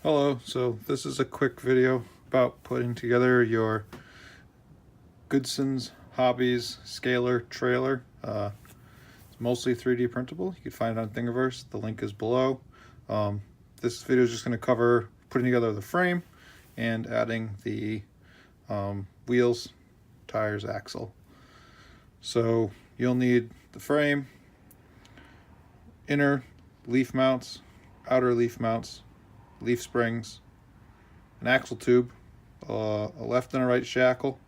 Hello, so this is a quick video about putting together your Goodson's Hobbies scalar trailer. It's mostly 3D printable. You can find it on Thingiverse. The link is below. This video is just going to cover putting together the frame and adding the wheels, tires, axle. So you'll need the frame, inner leaf mounts, outer leaf mounts, leaf springs, an axle tube, a left and a right shackle,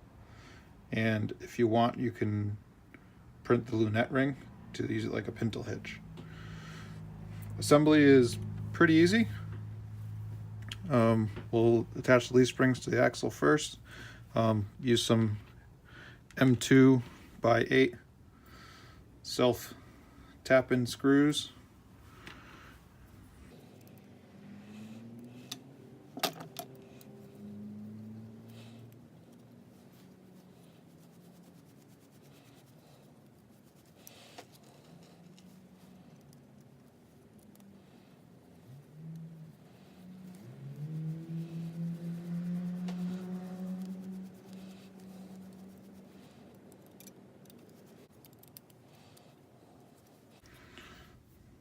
and if you want you can print the lunette ring to use it like a pintle hitch. Assembly is pretty easy. We'll attach the leaf springs to the axle first. Use some M2 by 8 self tap-in screws.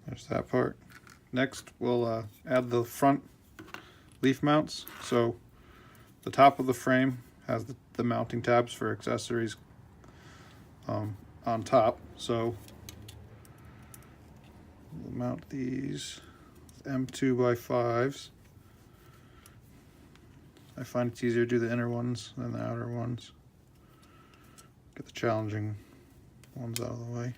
There's that part. Next, we'll add the front leaf mounts. So the top of the frame has the mounting tabs for accessories on top. So we'll mount these M2 by 5s. I find it's easier to do the inner ones than the outer ones. Get the challenging ones out of the way.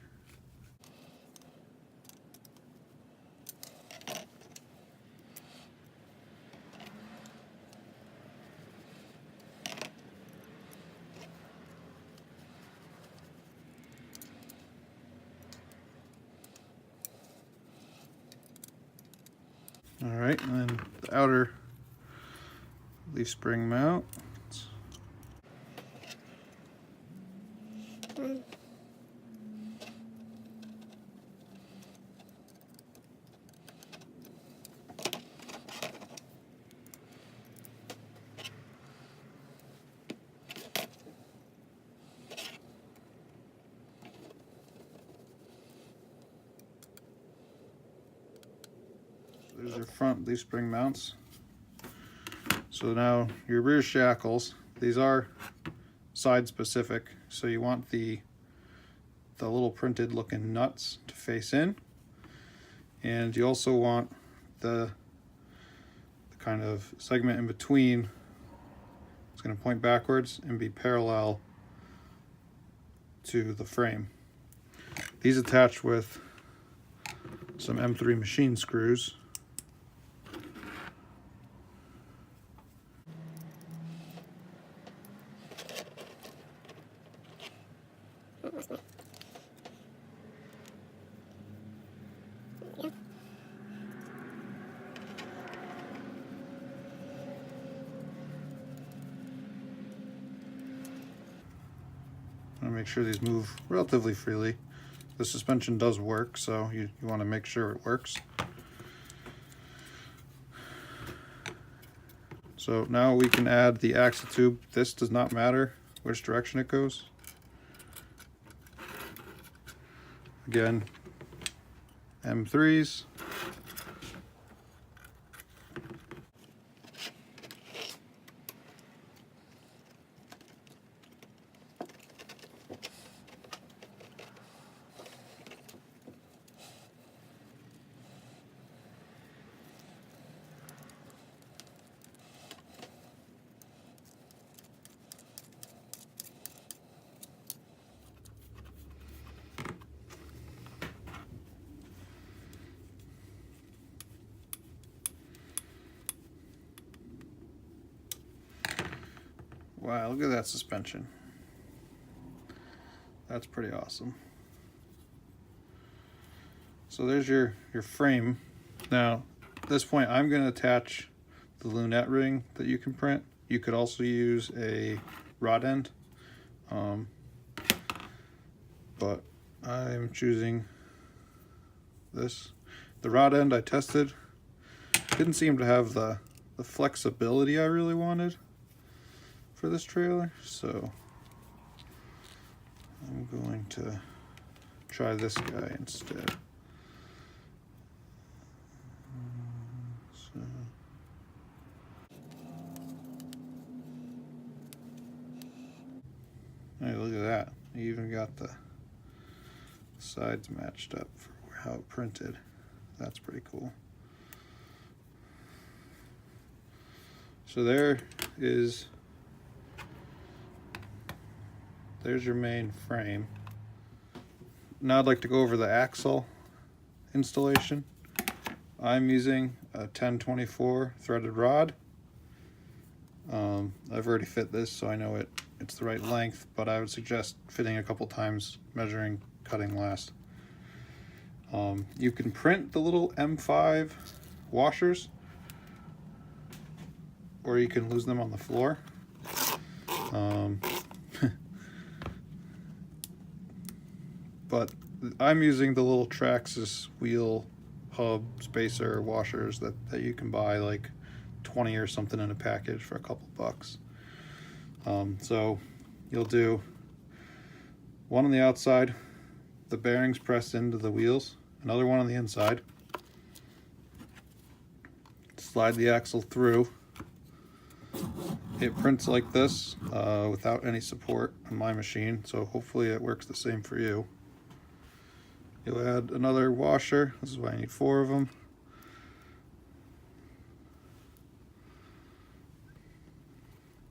All right, and then the outer leaf spring mount. There's your front leaf spring mounts. So now your rear shackles, these are side specific, so you want the little printed looking nuts to face in, and you also want the kind of segment in between. It's going to point backwards and be parallel to the frame. These attach with some M3 machine screws. Make sure these move relatively freely. The suspension does work, so you want to make sure it works. So now we can add the axle tube. This does not matter which direction it goes. Again, M3s. Wow, look at that suspension. That's pretty awesome. So there's your frame. Now, at this point, I'm going to attach the lunette ring that you can print. You could also use a rod end, but I'm choosing this. The rod end I tested didn't seem to have the the flexibility I really wanted for this trailer, so I'm going to try this guy instead. Hey, look at that. You even got the sides matched up for how it printed. That's pretty cool. So there's your main frame. Now I'd like to go over the axle installation. I'm using a 1024 threaded rod. I've already fit this, so I know it's the right length, but I would suggest fitting a couple times, measuring, cutting last. You can print the little M5 washers, or you can lose them on the floor. But I'm using the little Traxxas wheel hub spacer washers that you can buy like 20 or something in a package for a couple bucks. So you'll do one on the outside, the bearings pressed into the wheels, another one on the inside, slide the axle through. It prints like this without any support on my machine, so hopefully it works the same for you. You'll add another washer. This is why I need 4 of them.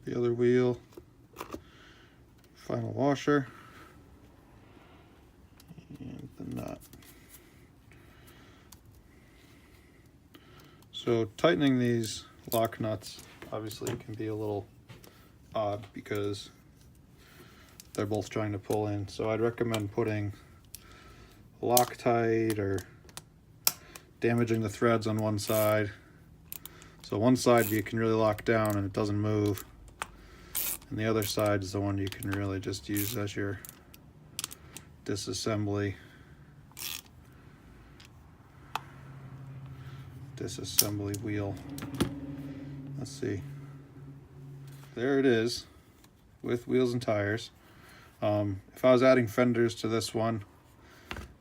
The other wheel, final washer, and the nut. So tightening these lock nuts obviously can be a little odd because they're both trying to pull in. So I'd recommend putting Loctite or damaging the threads on one side. So one side you can really lock down and it doesn't move. And the other side is the one you can really just use as your disassembly wheel. Let's see. There it is with wheels and tires. If I was adding fenders to this one,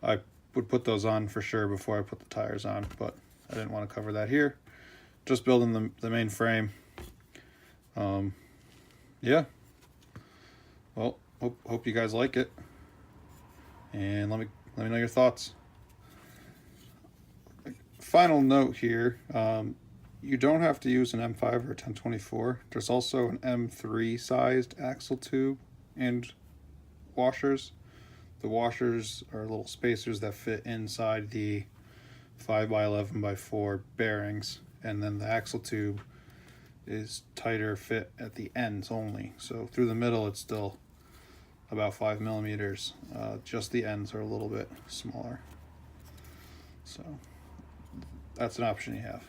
I would put those on for sure before I put the tires on, but I didn't want to cover that here. Just building the main frame. Yeah. Well, hope you guys like it, and let me know your thoughts. Final note here: you don't have to use an M5 or a 1024. There's also an M3 sized axle tube and washers. The washers are little spacers that fit inside the 5x11x4 bearings, and then the axle tube is tighter fit at the ends only. So through the middle it's still about 5 millimeters. Just the ends are a little bit smaller. So that's an option you have.